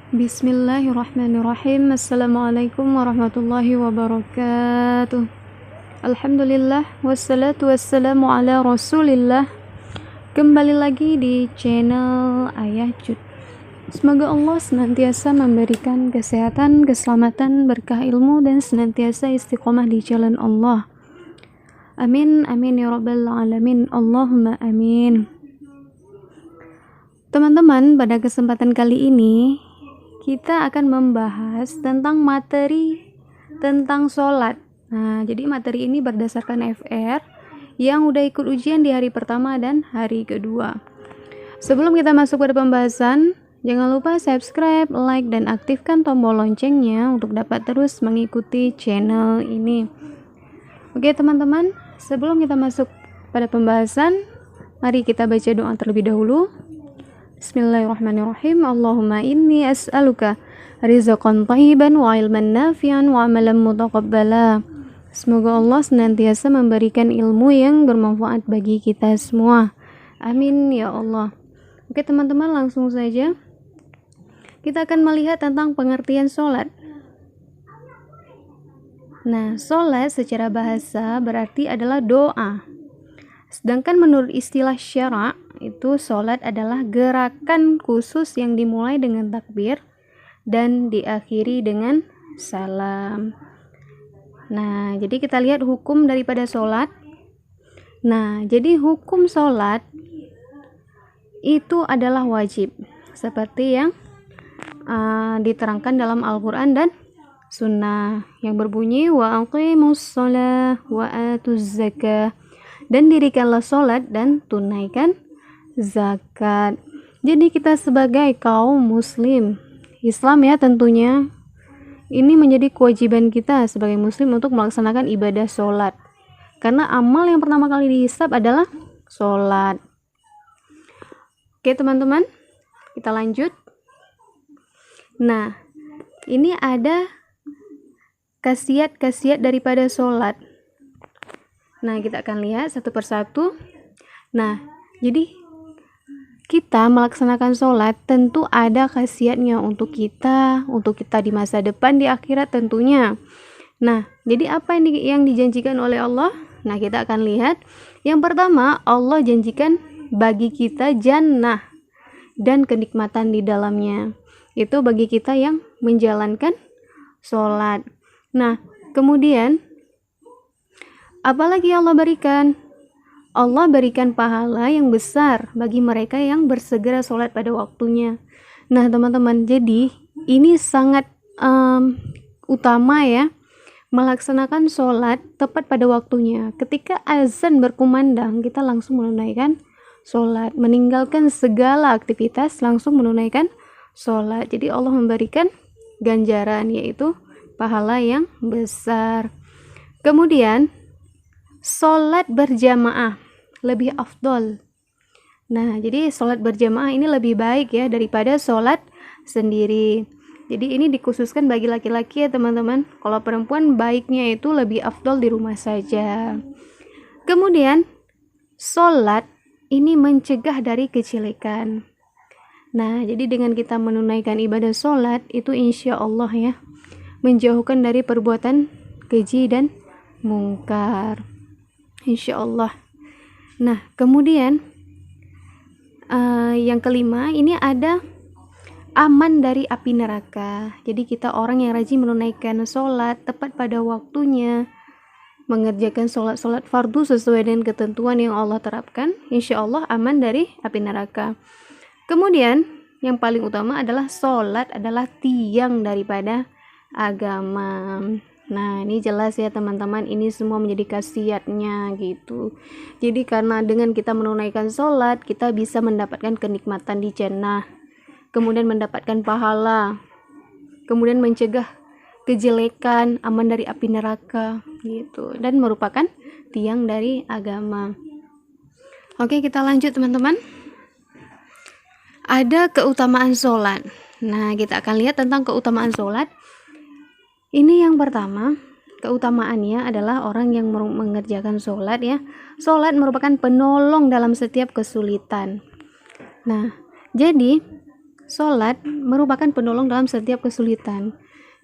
Bismillahirrahmanirrahim. Assalamualaikum warahmatullahi wabarakatuh. Alhamdulillah wassalatu wassalamu ala Rasulillah. Kembali lagi di channel Ayah Jud. Semoga Allah senantiasa memberikan kesehatan, keselamatan, berkah ilmu dan senantiasa istiqomah di jalan Allah. Amin amin ya rabbal alamin. Allahumma amin. Teman-teman, pada kesempatan kali ini kita akan membahas tentang materi tentang sholat. Nah, jadi materi ini berdasarkan FR yang udah ikut ujian di hari pertama dan hari kedua. Sebelum kita masuk pada pembahasan, jangan lupa subscribe, like, dan aktifkan tombol loncengnya untuk dapat terus mengikuti channel ini. Oke teman-teman, sebelum kita masuk pada pembahasan, mari kita baca doa terlebih dahulu. Bismillahirrahmanirrahim. Allahumma inni as'aluka rizqan thayyiban wa ilman nafi'an wa amalan mutaqabbala. Semoga Allah senantiasa memberikan ilmu yang bermanfaat bagi kita semua. Amin ya Allah. Oke teman-teman, langsung saja kita akan melihat tentang pengertian sholat. Nah, sholat secara bahasa berarti adalah doa. Sedangkan menurut istilah syara' itu sholat adalah gerakan khusus yang dimulai dengan takbir dan diakhiri dengan salam. Nah, jadi kita lihat hukum daripada sholat. Nah, jadi hukum sholat itu adalah wajib seperti yang diterangkan dalam Al-Quran dan Sunnah yang berbunyi wa aqimus shalah wa atuz zakah, dan dirikanlah sholat dan tunaikan zakat. Jadi kita sebagai kaum muslim Islam ya tentunya, ini menjadi kewajiban kita sebagai muslim untuk melaksanakan ibadah sholat, karena amal yang pertama kali dihisab adalah sholat. Oke teman-teman, kita lanjut. Nah, ini ada khasiat-khasiat daripada sholat. Nah, kita akan lihat satu persatu. Nah, jadi kita melaksanakan sholat tentu ada khasiatnya untuk kita di masa depan, di akhirat tentunya. Nah, jadi apa yang dijanjikan oleh Allah? Nah, kita akan lihat. Yang pertama, Allah janjikan bagi kita jannah dan kenikmatan di dalamnya. Itu bagi kita yang menjalankan sholat. Nah, kemudian apalagi Allah berikan? Allah berikan pahala yang besar bagi mereka yang bersegera sholat pada waktunya. Nah teman-teman, jadi ini sangat utama ya, melaksanakan sholat tepat pada waktunya. Ketika azan berkumandang, kita langsung menunaikan sholat, meninggalkan segala aktivitas, langsung menunaikan sholat. Jadi Allah memberikan ganjaran, yaitu pahala yang besar. Kemudian sholat berjamaah lebih afdol. Nah, jadi sholat berjamaah ini lebih baik ya daripada sholat sendiri. Jadi ini dikhususkan bagi laki-laki ya teman-teman. Kalau perempuan baiknya itu lebih afdol di rumah saja. Kemudian sholat ini mencegah dari kejelekan. Nah, jadi dengan kita menunaikan ibadah sholat itu insya Allah ya, menjauhkan dari perbuatan keji dan mungkar, insya Allah. Nah, kemudian yang kelima, ini ada aman dari api neraka. Jadi kita orang yang rajin menunaikan sholat tepat pada waktunya, mengerjakan sholat fardu sesuai dengan ketentuan yang Allah terapkan, insya Allah aman dari api neraka. Kemudian yang paling utama adalah sholat adalah tiang daripada agama. Nah, ini jelas ya teman-teman, ini semua menjadi khasiatnya gitu. Jadi karena dengan kita menunaikan sholat, kita bisa mendapatkan kenikmatan di jannah, kemudian mendapatkan pahala, kemudian mencegah kejelekan, aman dari api neraka gitu, dan merupakan tiang dari agama. Oke, kita lanjut teman-teman. Ada keutamaan sholat. Nah, kita akan lihat tentang keutamaan sholat. Ini yang pertama, keutamaannya adalah orang yang mengerjakan sholat ya. Sholat merupakan penolong dalam setiap kesulitan. Nah, jadi sholat merupakan penolong dalam setiap kesulitan.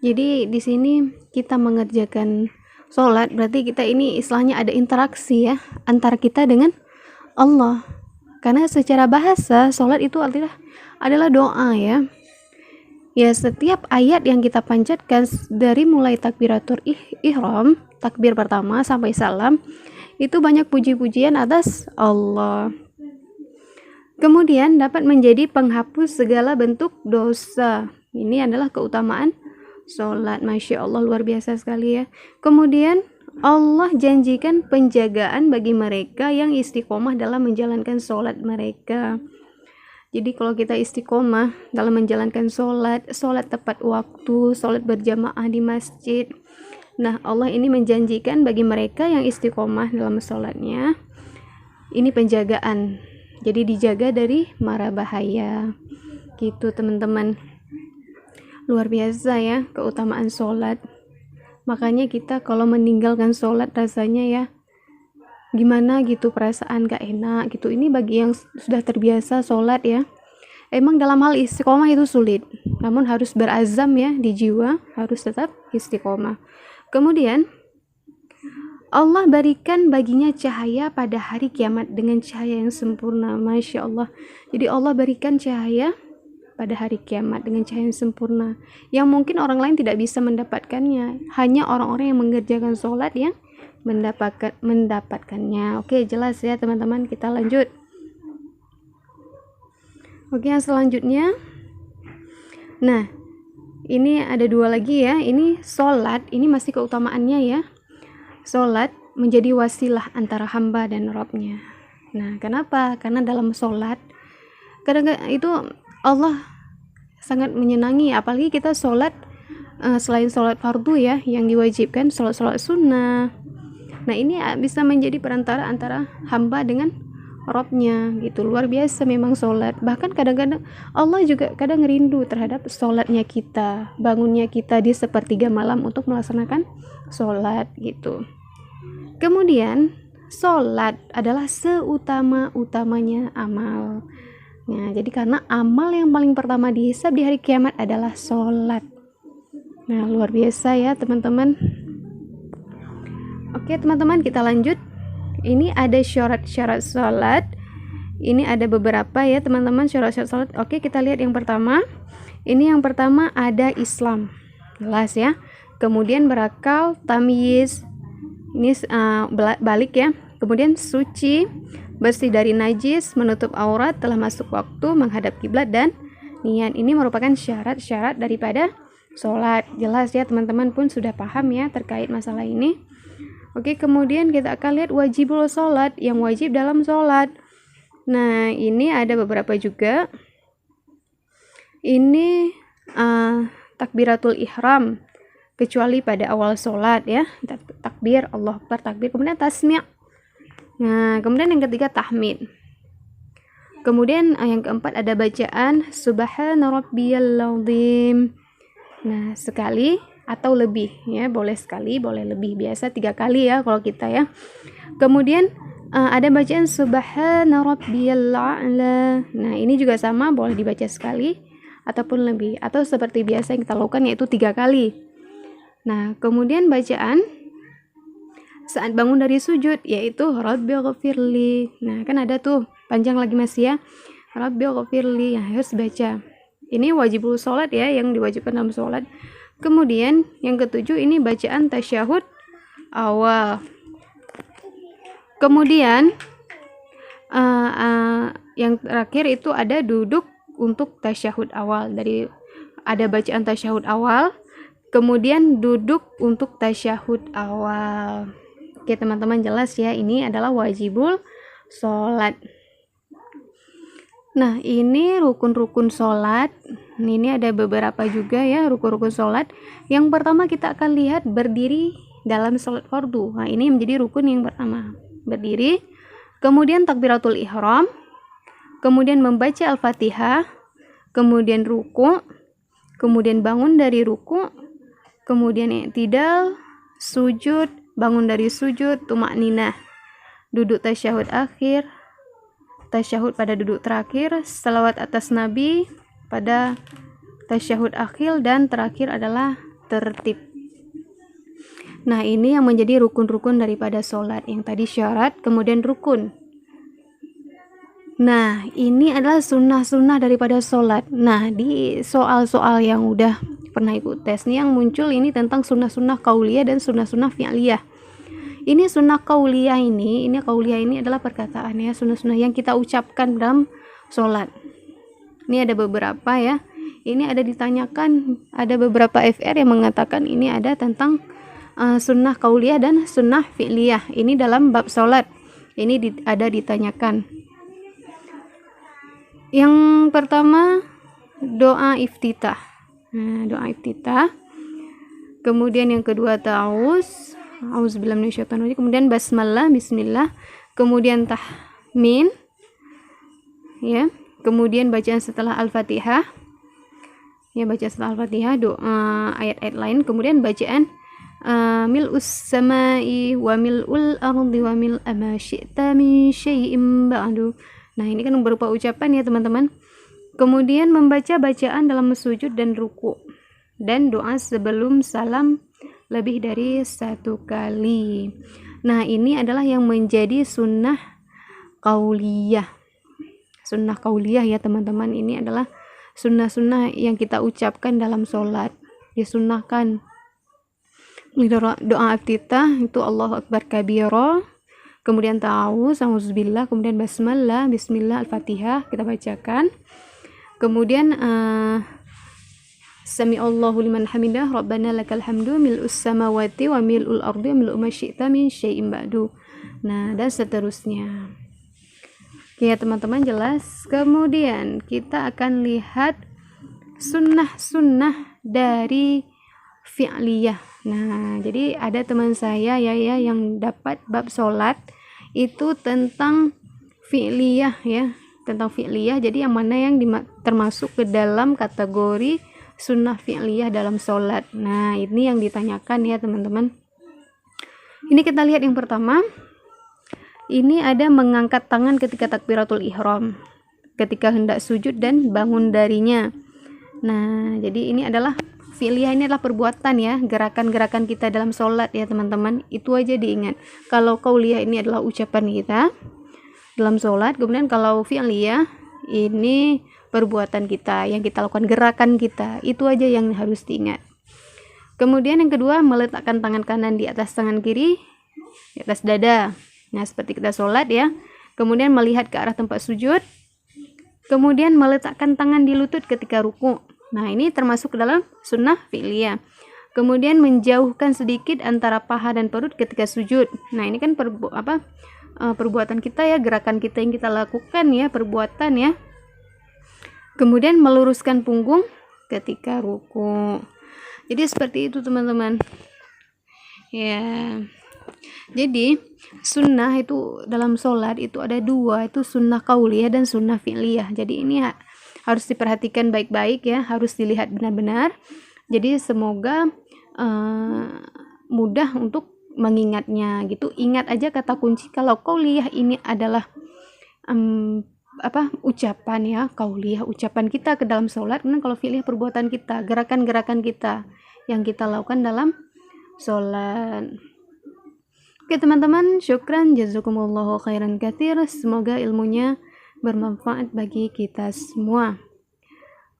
Jadi di sini kita mengerjakan sholat, berarti kita ini istilahnya ada interaksi ya antara kita dengan Allah. Karena secara bahasa sholat itu adalah doa ya. Ya, setiap ayat yang kita panjatkan dari mulai takbiratul ihram, takbir pertama sampai salam, itu banyak puji-pujian atas Allah. Kemudian dapat menjadi penghapus segala bentuk dosa. Ini adalah keutamaan sholat. Masya Allah, luar biasa sekali ya. Kemudian Allah janjikan penjagaan bagi mereka yang istiqomah dalam menjalankan sholat mereka. Jadi kalau kita istiqomah dalam menjalankan sholat tepat waktu, sholat berjamaah di masjid, nah Allah ini menjanjikan bagi mereka yang istiqomah dalam sholatnya, ini penjagaan. Jadi dijaga dari mara bahaya. Gitu teman-teman. Luar biasa ya keutamaan sholat. Makanya kita kalau meninggalkan sholat rasanya ya gimana gitu, perasaan gak enak gitu. Ini bagi yang sudah terbiasa sholat ya, emang dalam hal istiqomah itu sulit, namun harus berazam ya di jiwa, harus tetap istiqomah. Kemudian Allah berikan baginya cahaya pada hari kiamat dengan cahaya yang sempurna. Masya Allah. Jadi Allah berikan cahaya pada hari kiamat dengan cahaya yang sempurna, yang mungkin orang lain tidak bisa mendapatkannya, hanya orang-orang yang mengerjakan sholat yang mendapatkannya. Oke, jelas ya teman-teman, kita lanjut. Oke, yang selanjutnya, nah ini ada dua lagi ya. Ini sholat, ini masih keutamaannya ya. Sholat menjadi wasilah antara hamba dan Rabb-nya. Nah, kenapa? Karena dalam sholat kadang-kadang itu Allah sangat menyenangi, apalagi kita sholat selain sholat fardu ya, yang diwajibkan sholat sunnah. Nah, ini bisa menjadi perantara antara hamba dengan Rabb-nya gitu. Luar biasa memang sholat. Bahkan kadang-kadang Allah juga kadang rindu terhadap sholatnya kita, bangunnya kita di sepertiga malam untuk melaksanakan sholat gitu. Kemudian sholat adalah seutama-utamanya amal. Nah, jadi karena amal yang paling pertama dihisab di hari kiamat adalah sholat. Nah, luar biasa ya teman-teman. Oke teman-teman, kita lanjut. Ini ada syarat-syarat sholat. Ini ada beberapa ya teman-teman, syarat-syarat sholat. Oke, kita lihat yang pertama. Ini yang pertama ada Islam, jelas ya. Kemudian berakal, tamyiz, ini balik ya. Kemudian suci, bersih dari najis, menutup aurat, telah masuk waktu, menghadap kiblat, dan niat. Ini merupakan syarat-syarat daripada sholat. Jelas ya teman-teman pun sudah paham ya terkait masalah ini. Oke, kemudian kita akan lihat wajibul sholat, yang wajib dalam sholat. Nah, ini ada beberapa juga. Ini takbiratul ihram, kecuali pada awal sholat ya. Takbir, Allah Akbar, takbir. Kemudian tasmi'. Nah, kemudian yang ketiga tahmid. Kemudian yang keempat ada bacaan subhana rabbiyal azim. Nah, sekali atau lebih ya, boleh sekali, boleh lebih, biasa 3 kali ya kalau kita ya. Kemudian ada bacaan subhana rabbiyal a'la. Nah, ini juga sama, boleh dibaca sekali ataupun lebih, atau seperti biasa yang kita lakukan yaitu 3 kali. Nah, kemudian bacaan saat bangun dari sujud yaitu rabbighfirli. Nah, kan ada tuh panjang lagi masih ya, rabbighfirli, yang harus baca. Ini wajibul sholat ya, yang diwajibkan dalam sholat. Kemudian yang ketujuh ini bacaan tasyahud awal. Kemudian yang terakhir itu ada duduk untuk tasyahud awal. Dari ada bacaan tasyahud awal, kemudian duduk untuk tasyahud awal. Oke teman-teman, jelas ya, ini adalah wajibul sholat. Nah, ini rukun-rukun sholat. Ini ada beberapa juga ya rukun-rukun sholat. Yang pertama kita akan lihat berdiri dalam sholat fardu. Nah, ini menjadi rukun yang pertama, berdiri. Kemudian takbiratul ihram, kemudian membaca al-fatihah, kemudian ruku, kemudian bangun dari ruku, kemudian i'tidal, sujud, bangun dari sujud, tumakninah, duduk tasyahud akhir, tasyahud pada duduk terakhir, salawat atas Nabi pada tasyahud akhir, dan terakhir adalah tertib. Nah, ini yang menjadi rukun-rukun daripada sholat. Yang tadi syarat, kemudian rukun. Nah, ini adalah sunnah-sunnah daripada sholat. Nah, di soal-soal yang udah pernah ikut tes nih, yang muncul ini tentang sunnah-sunnah qauliyah dan sunnah-sunnah fi'liyah. Ini sunnah qauliyah ini adalah perkataan ya, sunnah-sunnah yang kita ucapkan dalam sholat. Ini ada beberapa ya. Ini ada ditanyakan, ada beberapa FR yang mengatakan ini ada tentang sunnah qauliyah dan sunnah fi'liyah. Ini dalam bab sholat. Ini ada ditanyakan. Yang pertama, doa iftitah. Nah, doa iftitah. Kemudian yang kedua ta'awuz, auzubillahi minasyaitonir rajim. Kemudian basmalah, bismillah. Kemudian tahmin. Ya. Kemudian bacaan setelah Al-Fatihah. Ya, baca setelah Al-Fatihah doa ayat-ayat lain. Kemudian bacaan mil'us samai wa mil'ul ardi wa mil'a ma syi'ta min syai'in ba'du. Nah, ini kan berupa ucapan ya teman-teman. Kemudian membaca bacaan dalam sujud dan ruku, dan doa sebelum salam lebih dari 1 kali. Nah, ini adalah yang menjadi sunnah qauliyah. Sunnah qauliyah ya teman-teman, ini adalah sunnah-sunnah yang kita ucapkan dalam sholat. Disunnahkan. Doa iftitah itu Allahu Akbar kabira, kemudian ta'awuz, auzubillah, kemudian basmalah, bismillah, Al-Fatihah kita bacakan. Kemudian sami'allahu liman hamidah, rabbana lakal hamdu mil'us samawati wa mil'ul ardi wa mil'u ma syi'ta min syai'in ba'du. Nah, dan seterusnya. Oke ya teman-teman, jelas. Kemudian kita akan lihat sunnah-sunnah dari fi'liyah. Nah, jadi ada teman saya ya yang dapat bab sholat itu tentang fi'liyah ya, tentang fi'liyah. Jadi yang mana yang termasuk ke dalam kategori sunnah fi'liyah dalam sholat. Nah, ini yang ditanyakan ya teman-teman. Ini kita lihat yang pertama. Ini ada mengangkat tangan ketika takbiratul ihram, ketika hendak sujud dan bangun darinya. Nah, jadi ini adalah fi'liyah, ini adalah perbuatan ya, gerakan-gerakan kita dalam sholat ya teman-teman. Itu aja diingat. Kalau qauliyah ini adalah ucapan kita dalam sholat, kemudian kalau fi'liyah ini perbuatan kita yang kita lakukan, gerakan kita. Itu aja yang harus diingat. Kemudian yang kedua, meletakkan tangan kanan di atas tangan kiri, di atas dada. Nah, seperti kita sholat ya. Kemudian melihat ke arah tempat sujud. Kemudian meletakkan tangan di lutut ketika ruku. Nah, ini termasuk ke dalam sunnah fi'liyah. Kemudian menjauhkan sedikit antara paha dan perut ketika sujud. Nah, ini kan perbuatan kita ya, gerakan kita yang kita lakukan ya, perbuatan ya. Kemudian meluruskan punggung ketika ruku. Jadi seperti itu teman-teman. Ya. Jadi sunnah itu dalam sholat itu ada dua, itu sunnah qauliyah dan sunnah fi'liyah. Jadi ini harus diperhatikan baik-baik ya, harus dilihat benar-benar. Jadi semoga mudah untuk mengingatnya gitu. Ingat aja kata kunci. Kalau qauliyah ini adalah ucapan ya, qauliyah ucapan kita ke dalam sholat. Kemudian kalau fi'liyah perbuatan kita, gerakan-gerakan kita yang kita lakukan dalam sholat. Oke teman-teman, syukran, jazakumullahu khairan katsir. Semoga ilmunya bermanfaat bagi kita semua.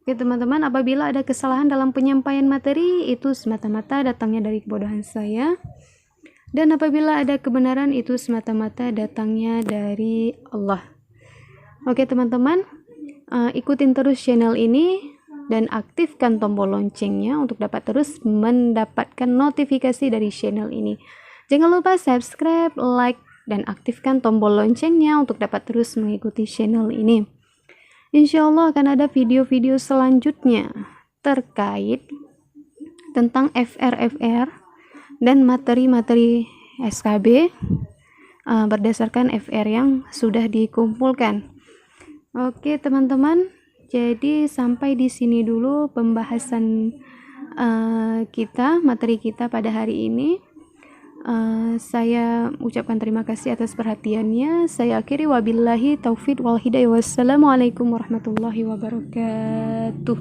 Oke teman-teman, apabila ada kesalahan dalam penyampaian materi, itu semata-mata datangnya dari kebodohan saya. Dan apabila ada kebenaran, itu semata-mata datangnya dari Allah. Oke teman-teman, ikutin terus channel ini dan aktifkan tombol loncengnya untuk dapat terus mendapatkan notifikasi dari channel ini. Jangan lupa subscribe, like, dan aktifkan tombol loncengnya untuk dapat terus mengikuti channel ini. Insya Allah akan ada video-video selanjutnya terkait tentang FR dan materi-materi SKB berdasarkan FR yang sudah dikumpulkan. Oke teman-teman, jadi sampai di sini dulu pembahasan materi kita pada hari ini. Saya ucapkan terima kasih atas perhatiannya. Saya akhiri, wabillahi taufik wal hidayah. Wassalamualaikum warahmatullahi wabarakatuh.